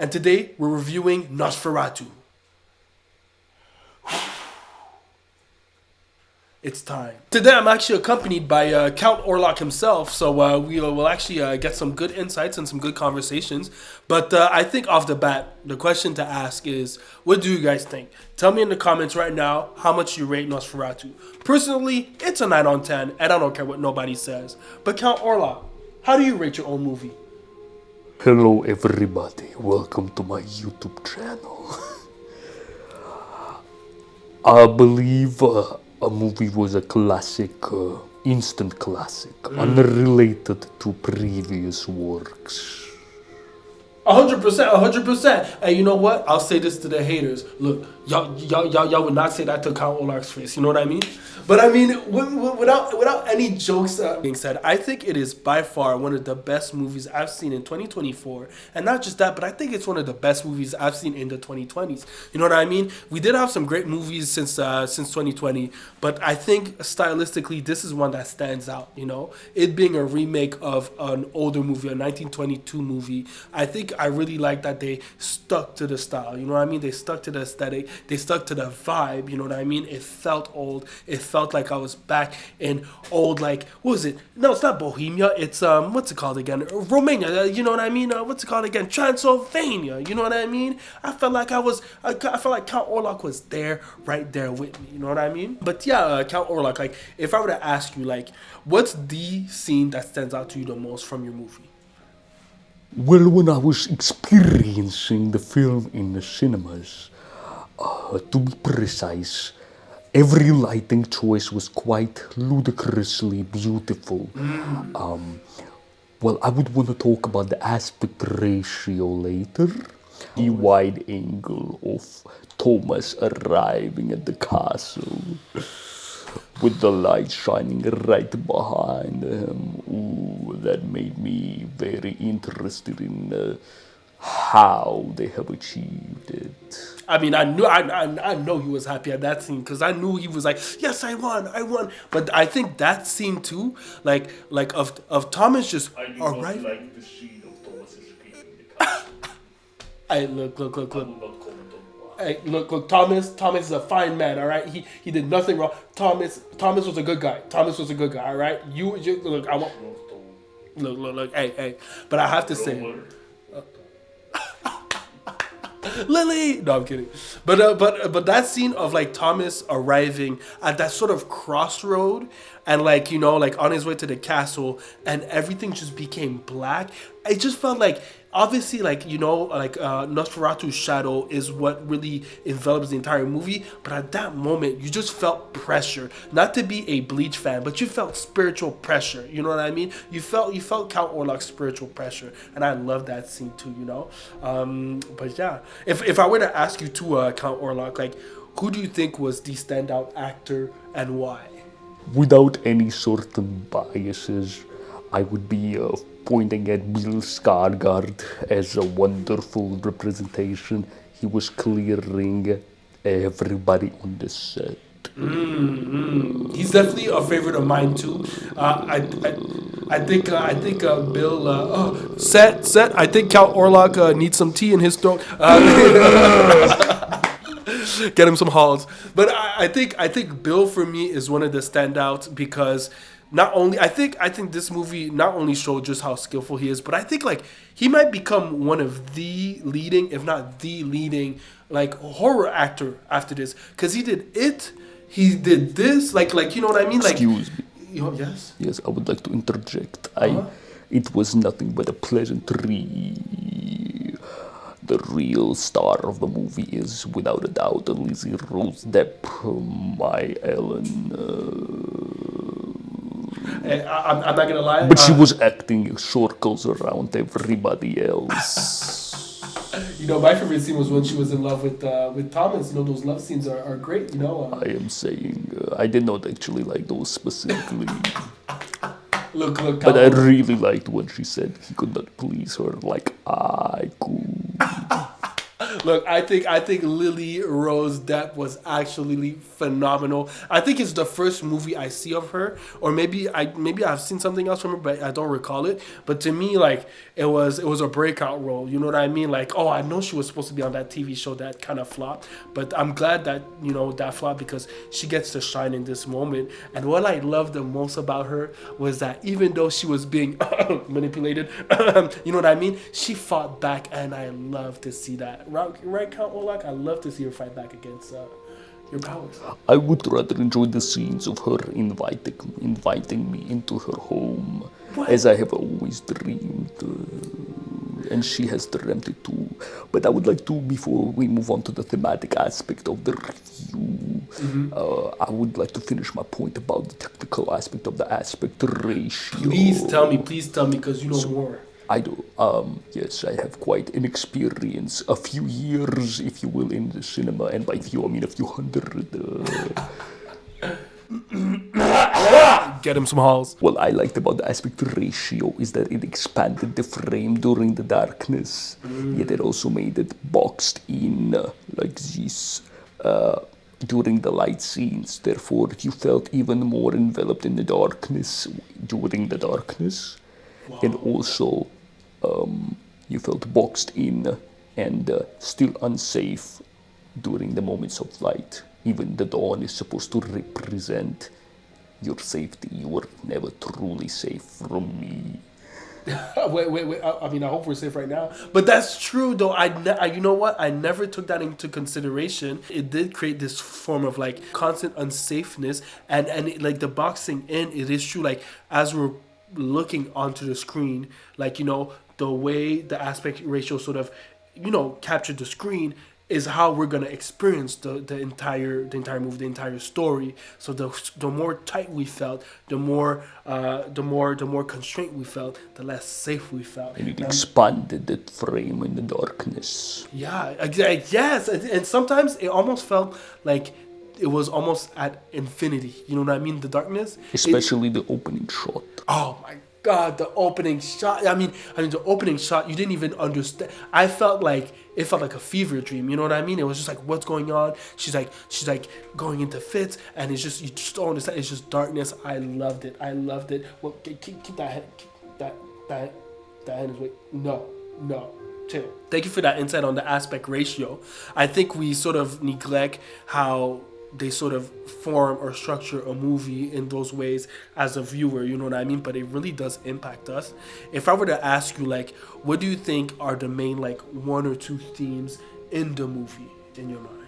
And today we're reviewing Nosferatu. It's time. Today I'm actually accompanied by Count Orlock himself, so we will actually get some good insights and some good conversations. But I think off the bat, the question to ask is, what do you guys think? Tell me in the comments right now how much you rate Nosferatu. Personally, it's a 9 on 10, and I don't care what nobody says. But Count Orlock, how do you rate your own movie? Hello everybody, welcome to my YouTube channel. I believe a movie was a classic, instant classic, unrelated to previous works. 100%, 100%. And you know what? I'll say this to the haters. Look, y'all would not say that to Count Olar's face. You know what I mean? But I mean, without any jokes being said, I think it is by far one of the best movies I've seen in 2024. And not just that, but I think it's one of the best movies I've seen in the 2020s. You know what I mean? We did have some great movies since 2020, but I think stylistically, this is one that stands out. You know, it being a remake of an older movie, a 1922 movie. I think I really like that they stuck to the style. You know what I mean? They stuck to the aesthetic. They stuck to the vibe. You know what I mean? It felt old. It felt like I was back in old, like, what was it? No, it's not Bohemia. It's what's it called again? Romania. You know what I mean? What's it called again? Transylvania. You know what I mean? I felt like I felt like Count Orlock was there, right there with me. You know what I mean? But yeah, Count Orlock. Like, if I were to ask you, like, what's the scene that stands out to you the most from your movie? Well, when I was experiencing the film in the cinemas, to be precise, every lighting choice was quite ludicrously beautiful. Well, I would want to talk about the aspect ratio later. The wide angle of Thomas arriving at the castle with the light shining right behind him. Ooh, that made me very interested in how they have achieved it. I mean, I know he was happy at that scene because I knew he was like, yes, I won. But I think that scene too, like of Thomas just arriving. Like the scene of Thomas escaping the castle. Hey, look. I will not comment on why. Hey, look. Thomas is a fine man. All right, he did nothing wrong. Thomas was a good guy. All right, you look. I want look. Hey. But I have to say. Lily. No, I'm kidding. But that scene of like Thomas arriving at that sort of crossroad and like, you know, like on his way to the castle and everything just became black. It just felt like, obviously, like, you know, like Nosferatu's shadow is what really envelops the entire movie. But at that moment, you just felt pressure. Not to be a Bleach fan, but you felt spiritual pressure. You know what I mean? You felt Count Orlock's spiritual pressure, and I love that scene too. You know, but yeah, if I were to ask you to Count Orlock, like, who do you think was the standout actor and why? Without any certain biases, I would be pointing at Bill Skarsgård as a wonderful representation. He was clearing everybody on the set. He's definitely a favorite of mine too. I think Bill. Set. I think Count Orlock needs some tea in his throat. Get him some halls. But I think Bill for me is one of the standouts because not only I think this movie not only showed just how skillful he is, but I think like he might become one of the leading, if not the leading, like horror actor after this, because he did it. He did this, like you know what I mean? Like, Excuse me. Yes. Yes, I would like to interject. Uh-huh. It was nothing but a pleasantry. The real star of the movie is, without a doubt, Lizzie Rose Depp, my Ellen. I'm not gonna lie. But she was acting circles around everybody else. You know, my favorite scene was when she was in love with Thomas. You know, those love scenes are great. You know. I am saying, I did not actually like those specifically. Look. But I really liked when she said he could not please her like I could. Look, I think Lily Rose Depp was actually phenomenal. I think it's the first movie I see of her, or maybe I've seen something else from her, but I don't recall it. But to me, like it was a breakout role. You know what I mean? Like, oh, I know she was supposed to be on that TV show that kind of flopped, but I'm glad that that flopped because she gets to shine in this moment. And what I loved the most about her was that even though she was being manipulated, you know what I mean? She fought back, and I love to see that. Right, Count Orlock? I love to see her fight back against your powers. I would rather enjoy the scenes of her inviting me into her home, as I have always dreamed. And she has dreamt it too. But I would like to, before we move on to the thematic aspect of the review, I would like to finish my point about the technical aspect of the aspect ratio. Please tell me, because you know more. I do. Yes, I have quite an experience, a few years, if you will, in the cinema, and by few I mean a few hundred. Get him some halls. What I liked about the aspect ratio is that it expanded the frame during the darkness, yet it also made it boxed in like this during the light scenes. Therefore, you felt even more enveloped in the darkness during the darkness. Wow. And also, you felt boxed in and still unsafe during the moments of light. Even the dawn is supposed to represent your safety. You were never truly safe from me. Wait. I mean, I hope we're safe right now. But that's true, though. You know what? I never took that into consideration. It did create this form of like constant unsafeness, and like the boxing in. It is true. Like as we're looking onto the screen, like the way the aspect ratio sort of captured the screen is how we're gonna experience the entire movie, the entire story. So the more tight we felt, the more constraint we felt, the less safe we felt. And it expanded that frame in the darkness. Yeah, exactly. Yes, and sometimes it almost felt like it was almost at infinity. You know what I mean? The darkness, especially the opening shot. Oh my God, the opening shot. I mean, the opening shot, you didn't even understand. I felt like it felt like a fever dream. You know what I mean? It was just like, what's going on? She's like going into fits, and it's just, you just don't understand. It's just darkness. I loved it. Well, keep that head. Keep that hand is wait. No. Chill. Thank you for that insight on the aspect ratio. I think we sort of neglect how they sort of form or structure a movie in those ways as a viewer, you know what I mean? But it really does impact us. If I were to ask you, like, what do you think are the main, like, one or two themes in the movie, in your mind?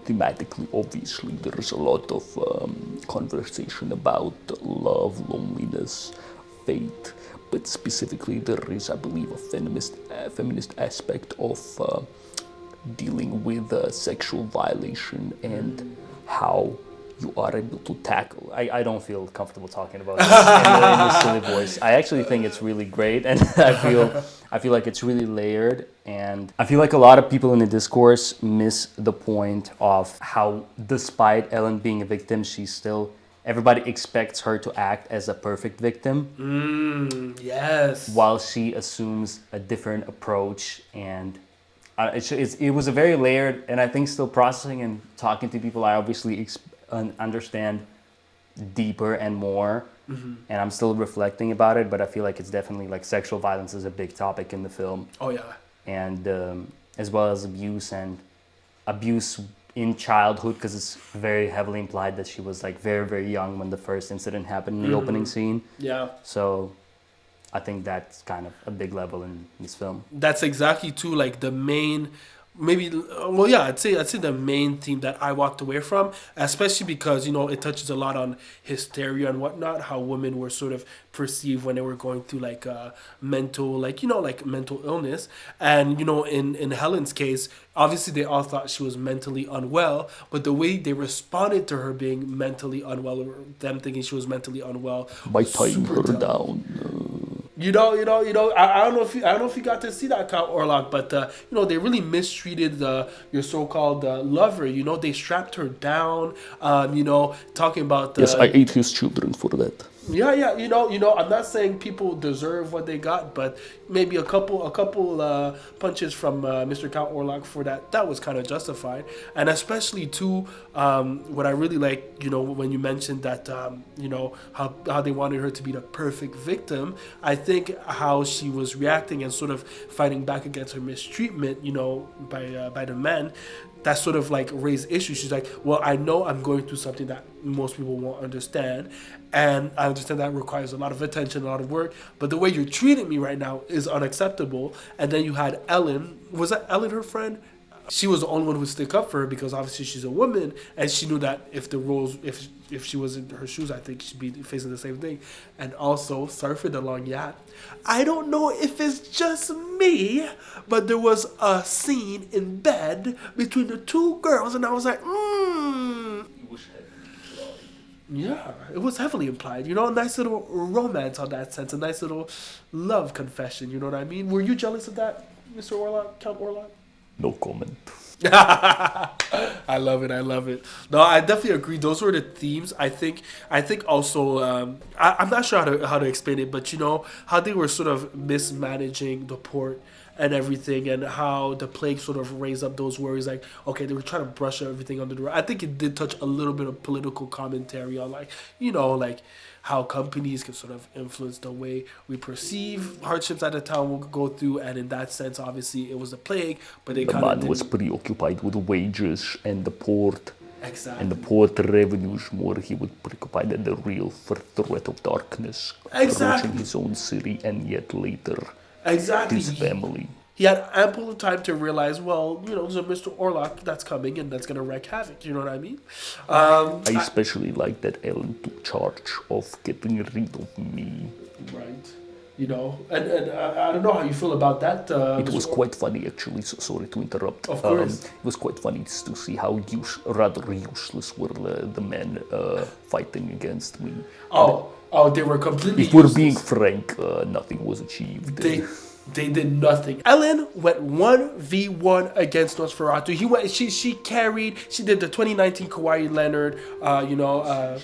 Thematically, obviously, there's a lot of conversation about love, loneliness, fate, but specifically there is, I believe, a feminist aspect of dealing with sexual violation and how you are able to tackle. I don't feel comfortable talking about this in a silly voice. I actually think it's really great, and I feel like it's really layered, and I feel like a lot of people in the discourse miss the point of how, despite Ellen being a victim, everybody expects her to act as a perfect victim. Yes. While she assumes a different approach, and it was a very layered, and I think still processing and talking to people, I obviously understand deeper and more, and I'm still reflecting about it, but I feel like it's definitely like sexual violence is a big topic in the film. Oh yeah. And as well as abuse in childhood, because it's very heavily implied that she was like very, very young when the first incident happened in the opening scene. Yeah. So I think that's kind of a big level in this film. That's exactly too like the main, I'd say the main theme that I walked away from, especially because it touches a lot on hysteria and whatnot, how women were sort of perceived when they were going through like mental, like mental illness, and in Helen's case, obviously they all thought she was mentally unwell, but the way they responded to her being mentally unwell, or them thinking she was mentally unwell, by tying her down. I don't know if you got to see that, Count Orlock, but they really mistreated your so-called lover. They strapped her down. Talking about yes, I ate his children for that. Yeah. I'm not saying people deserve what they got, but maybe a couple punches from Mr. Count Orlock for that was kind of justified, and especially too, what I really like, when you mentioned that, how they wanted her to be the perfect victim. I think how she was reacting and sort of fighting back against her mistreatment, by the men, that sort of like raised issues. She's like, well, I know I'm going through something that most people won't understand, and I understand that requires a lot of attention, a lot of work, but the way you're treating me right now is unacceptable. And then you had Ellen. Was that Ellen, her friend? She was the only one who would stick up for her because obviously she's a woman, and she knew that if she was in her shoes, I think she'd be facing the same thing. And also, sorry for the long yap, I don't know if it's just me, but there was a scene in bed between the two girls, and I was like, yeah, it was heavily implied. A nice little romance on that sense, a nice little love confession. You know what I mean? Were you jealous of that, Mr. Orlock, Count Orlock? No comment. I love it. No, I definitely agree. Those were the themes. I think also, I'm not sure how to explain it, but how they were sort of mismanaging the port and everything, and how the plague sort of raised up those worries. Like, okay, they were trying to brush everything under the rug. I think it did touch a little bit of political commentary on, like, how companies can sort of influence the way we perceive hardships that the town will go through. And in that sense, obviously, it was a plague, but they The kind of man was preoccupied with wages and the port. Exactly. And the port revenues more. He was preoccupied with the real threat of darkness. Exactly. Approaching his own city and yet later Exactly. his family. He had ample time to realize, well, there's a Mr. Orlock that's coming and that's going to wreak havoc. You know what I mean? I especially like that Ellen took charge of getting rid of me. Right. And I don't know how you feel about that. It was quite funny, actually. So sorry to interrupt. Of course. It was quite funny to see how rather useless were the men fighting against me. They were completely If we're useless. being frank, nothing was achieved. They did nothing. Ellen went 1v1 against Nosferatu. She did the 2019 Kawhi Leonard,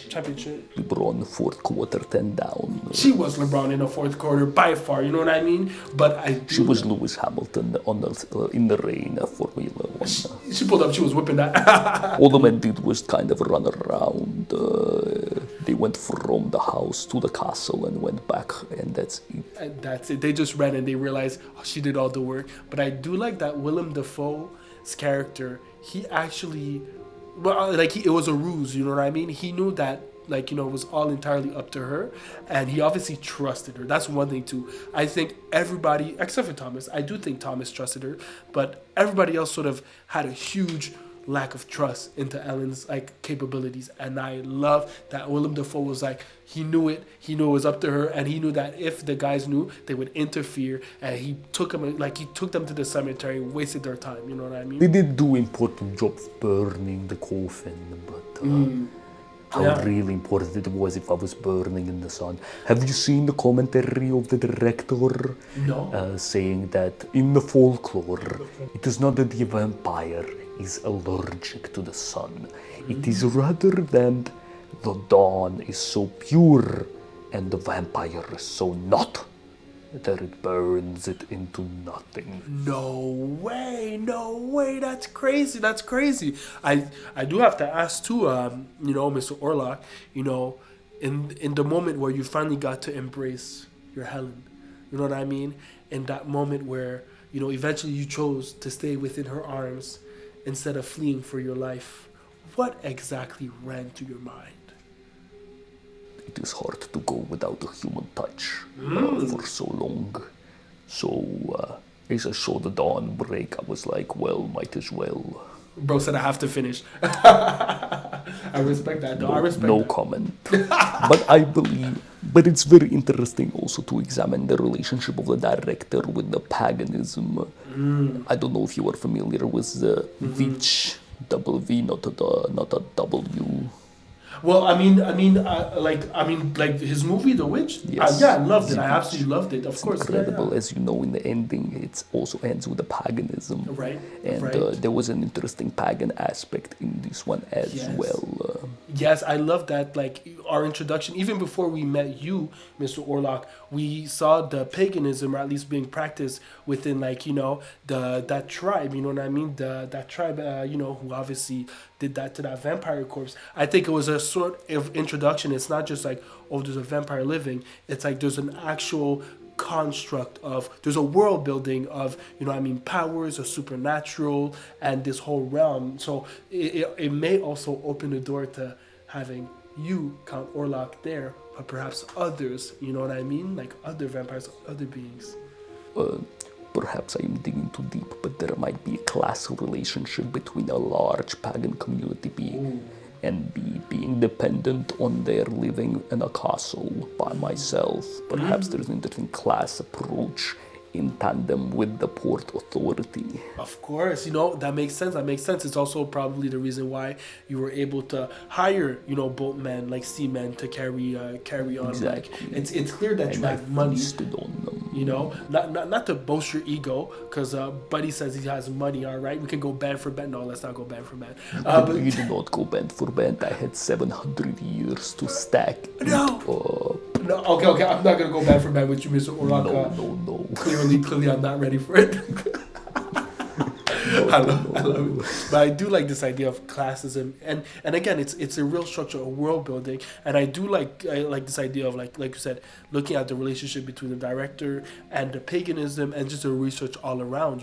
championship. LeBron, fourth quarter, 10 down. She was LeBron in the fourth quarter by far, you know what I mean? But She was Lewis Hamilton in the rain, Formula 1. She pulled up, she was whipping that. All the men did was kind of run around. They went from the house to the castle and went back, and that's it. And that's it. They just ran and they realized she did all the work. But I do like that Willem Dafoe's character. He actually, it was a ruse. You know what I mean? He knew that, it was all entirely up to her, and he obviously trusted her. That's one thing too. I think everybody, except for Thomas, I do think Thomas trusted her, but everybody else sort of had a huge lack of trust into Ellen's capabilities. And I love that Willem Dafoe was he knew it was up to her, and he knew that if the guys knew, they would interfere, and he took them to the cemetery, wasted their time. You know what I mean? They did do important job burning the coffin, but how really important it was if I was burning in the sun. Have you seen the commentary of the director? No. Saying that in the folklore, it is not that the vampire is allergic to the sun. It is rather that the dawn is so pure and the vampire is so not that it burns it into nothing. No way, that's crazy. I do have to ask too, Mr. Orlock, in the moment where you finally got to embrace your Helen, you know what I mean? In that moment where, eventually you chose to stay within her arms instead of fleeing for your life, what exactly ran through your mind? It is hard to go without a human touch for so long. So as I saw the dawn break, I was like, well, might as well. Bro said I have to finish. I respect that, though. No comment. But it's very interesting also to examine the relationship of the director with the paganism. I don't know if you are familiar with the Witch, double V, not a W. Well, I mean, his movie, The Witch. Yes. I loved it. I absolutely loved it. Of course, incredible. As you know, in the ending, it also ends with the paganism. Right. And there was an interesting pagan aspect in this one as well. Yes, I love that. our introduction, even before we met you, Mr. Orlock, we saw the paganism, or at least being practiced within, like, that tribe. You know what I mean? That tribe, who obviously did that to that vampire corpse. I think it was a sort of introduction. It's not just like, oh, there's a vampire living. It's like there's an actual construct of, there's a world building of, powers, a supernatural, and this whole realm. So it may also open the door to having you, Count Orlock, there, but perhaps others, you know what I mean? Like other vampires, other beings. Perhaps I am digging too deep, but there might be a class relationship between a large pagan community being and me being dependent on their living in a castle by myself. Perhaps there's an interesting class approach in tandem with the port authority. Of course, that makes sense. That makes sense. It's also probably the reason why you were able to hire, boatmen, like seamen, to carry on. Exactly. Like, it's clear that you have money. Feasted on them. Not to boast your ego, because Buddy says he has money. All right, we can go band for band. No, let's not go band for band. But you do not go band for band. I had 700 years to stack it up. No, okay. I'm not gonna go band for band with you, Mr. Orlock. No. Clearly, I'm not ready for it. I love it. But I do like this idea of classism, and again, it's a real structure, a world building, and I like this idea of like you said, looking at the relationship between the director and the paganism, and just the research all around.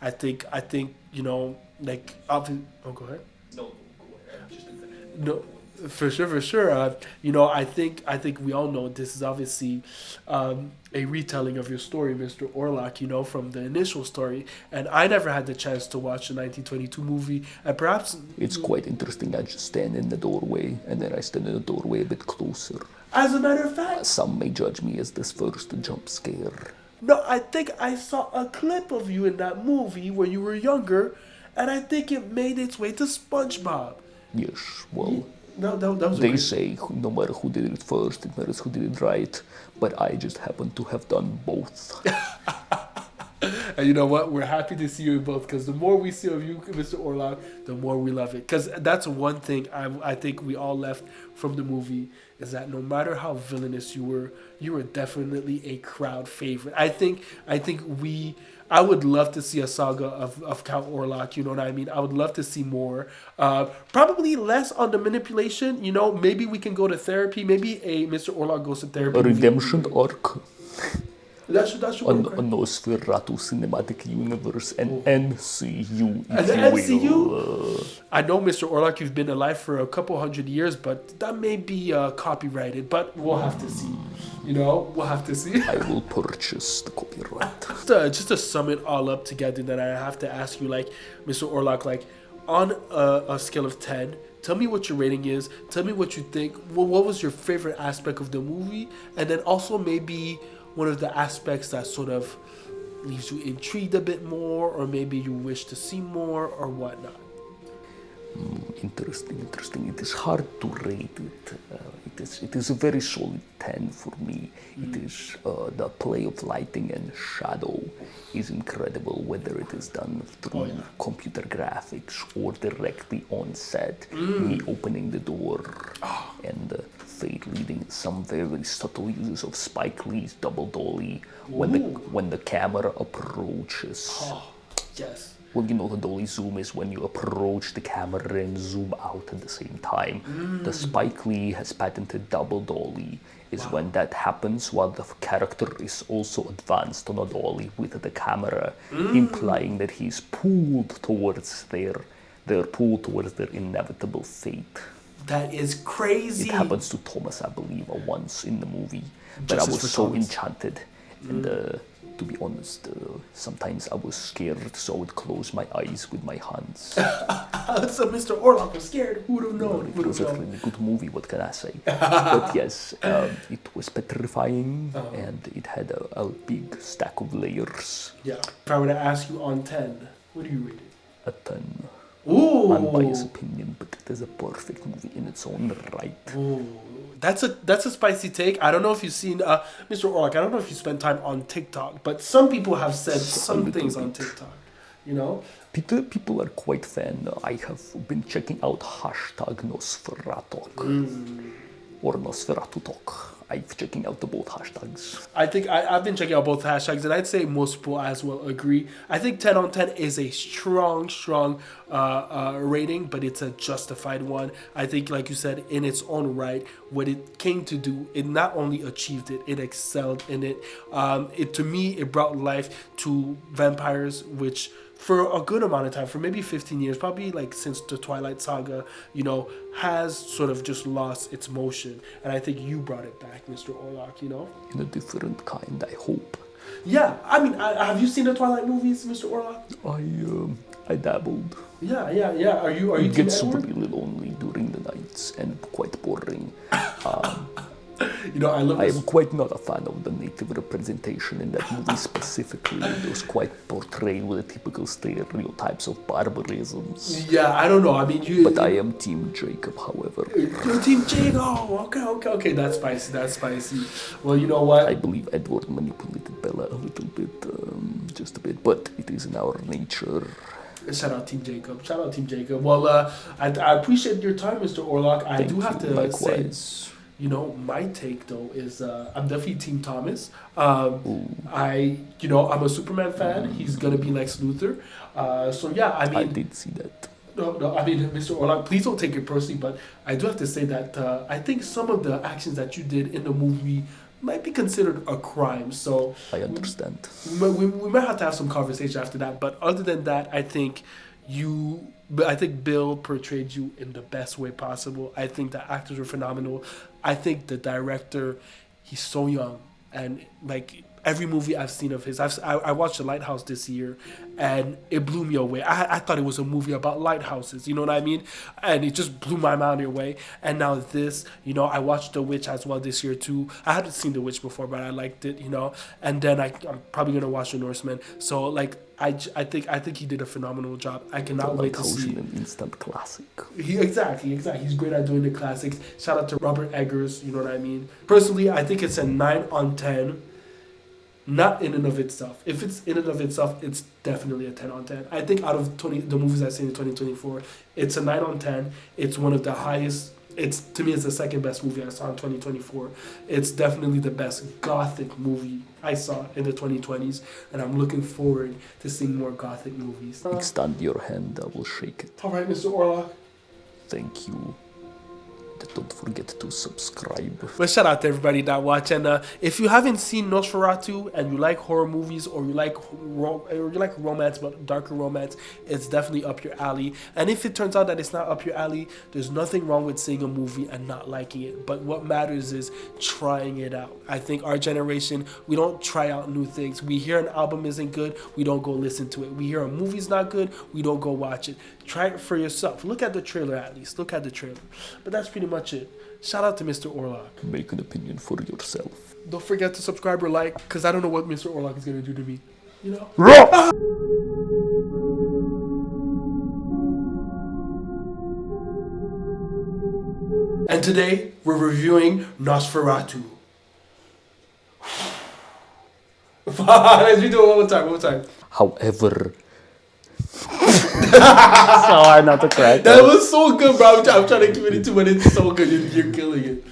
I think like go ahead. No, go ahead. No. For sure. I think we all know this is obviously a retelling of your story, Mr. Orlock, from the initial story. And I never had the chance to watch the 1922 movie. And perhaps... It's quite interesting. I just stand in the doorway, and then I stand in the doorway a bit closer. As a matter of fact... Some may judge me as this first jump scare. No, I think I saw a clip of you in that movie when you were younger, and I think it made its way to SpongeBob. Yes, well... No, that was They say no matter who did it first, it matters who did it right. But I just happen to have done both. And you know what? We're happy to see you in both, because the more we see of you, Mr. Orlock, the more we love it. Because that's one thing I think we all left from the movie, is that no matter how villainous you were definitely a crowd favorite. I would love to see a saga of Count Orlock, you know what I mean? I would love to see more. Probably less on the manipulation, maybe we can go to therapy. Maybe a Mr. Orlock goes to therapy. A redemption arc. That should work. A Nosferatu cinematic universe, an MCU, if An you MCU? will. I know, Mr. Orlock, you've been alive for a couple hundred years, but that may be copyrighted, but we'll have to see. We'll have to see. I will purchase the copyright. Just to sum it all up together, then I have to ask you, like, Mr. Orlock, like, on a scale of 10, tell me what your rating is. Tell me what you think. What was your favorite aspect of the movie? And then also maybe one of the aspects that sort of leaves you intrigued a bit more, or maybe you wish to see more, or whatnot. Interesting. It is hard to rate it. It is a very solid 10 for me. It is the play of lighting and shadow is incredible, whether it is done through computer graphics or directly on set. Me opening the door and Fate leading some very subtle uses of Spike Lee's double dolly when the camera approaches. Oh, yes. Well, the dolly zoom is when you approach the camera and zoom out at the same time. The Spike Lee has patented double dolly is when that happens while the character is also advanced on a dolly with the camera, implying that he's pulled towards their inevitable fate. That is crazy. It happens to Thomas, I believe, once in the movie. But I was so enchanted. And to be honest, sometimes I was scared, so I would close my eyes with my hands. So Mr. Orlock was scared. Who would have known? It was a really good movie, what can I say? But yes, it was petrifying, and it had a big stack of layers. Yeah. If I were to ask you on 10, what do you rate it? A 10. Ooh. Unbiased opinion, but it is a perfect movie in its own right. Ooh. That's a spicy take. I don't know if you've seen Mr. Orlock. I don't know if you spend time on TikTok, but some people have said some things on TikTok. People are quite fan. I have been checking out hashtag Nosferatu. or Nosferatu talk. I'm checking out the both hashtags. I think I've been checking out both hashtags, and I'd say most people as well agree. I think 10 on 10 is a strong rating, but it's a justified one. I think, like you said, in its own right, what it came to do, it not only achieved it, it excelled in it. To me, it brought life to vampires, which for a good amount of time, for maybe 15 years, probably like since the Twilight Saga, has sort of just lost its motion. And I think you brought it back, Mr. Orlock, In a different kind, I hope. Yeah, I mean, have you seen the Twilight movies, Mr. Orlock? I dabbled. Yeah. Are you It Team gets Edward? really lonely during the nights and quite boring. I love I this. am quite not a fan of the native representation in that movie specifically. It was quite portrayed with the typical stereotypes of barbarisms. Yeah, I don't know. I mean, But I am Team Jacob, however. You're Team Jake. Oh, okay. That's spicy. Well, you know what? I believe Edward manipulated Bella a little bit, just a bit, but it is in our nature. Shout out Team Jacob. Well, I appreciate your time, Mr. Orlock. I Thank do have you, to likewise. say, my take though is I'm definitely Team Thomas. Ooh. I'm a Superman fan. He's gonna be Lex Luthor. So yeah, I I mean, did see that. no, I mean, Mr. Orlock, please don't take it personally, but I do have to say that I think some of the actions that you did in the movie might be considered a crime. So I understand. we might have to have some conversation after that. But other than that, I think Bill portrayed you in the best way possible. I think the actors were phenomenal. I think the director, he's so young, and like every movie I've seen of his, I watched The Lighthouse this year, and it blew me away. I thought it was a movie about lighthouses, you know what I mean? And it just blew my mind away. And now this, I watched The Witch as well this year too. I hadn't seen The Witch before, but I liked it, And then I'm probably gonna watch The Norseman. So like I think he did a phenomenal job. I cannot wait to Lighthouse see. in an instant classic. Exactly. He's great at doing the classics. Shout out to Robert Eggers, you know what I mean? Personally, I think it's a 9 on 10. Not in and of itself. If it's in and of itself, it's definitely a 10 on 10. I think out of the movies I've seen in 2024, it's a 9 on 10. It's one of the highest. To me, it's the second best movie I saw in 2024. It's definitely the best gothic movie I saw in the 2020s, and I'm looking forward to seeing more gothic movies. Extend your hand, I will shake it. All right, Mr. Orlock. Thank you. Don't forget to subscribe. But shout out to everybody that watch. And if you haven't seen Nosferatu and you like horror movies, or you like romance but darker romance, it's definitely up your alley. And if it turns out that it's not up your alley, there's nothing wrong with seeing a movie and not liking it. But what matters is trying it out. I think our generation, we don't try out new things. We hear an album isn't good, we don't go listen to it. We hear a movie's not good, we don't go watch it. Try it for yourself. Look at the trailer at least. Look at the trailer. But that's pretty much it. Shout out to Mr. Orlock. Make an opinion for yourself. Don't forget to subscribe or like, because I don't know what Mr. Orlock is going to do to me. And today, we're reviewing Nosferatu. Let's redo it one more time. However, so hard not to crack. That was so good, bro. I'm trying to keep it into, but it's so good. You're killing it.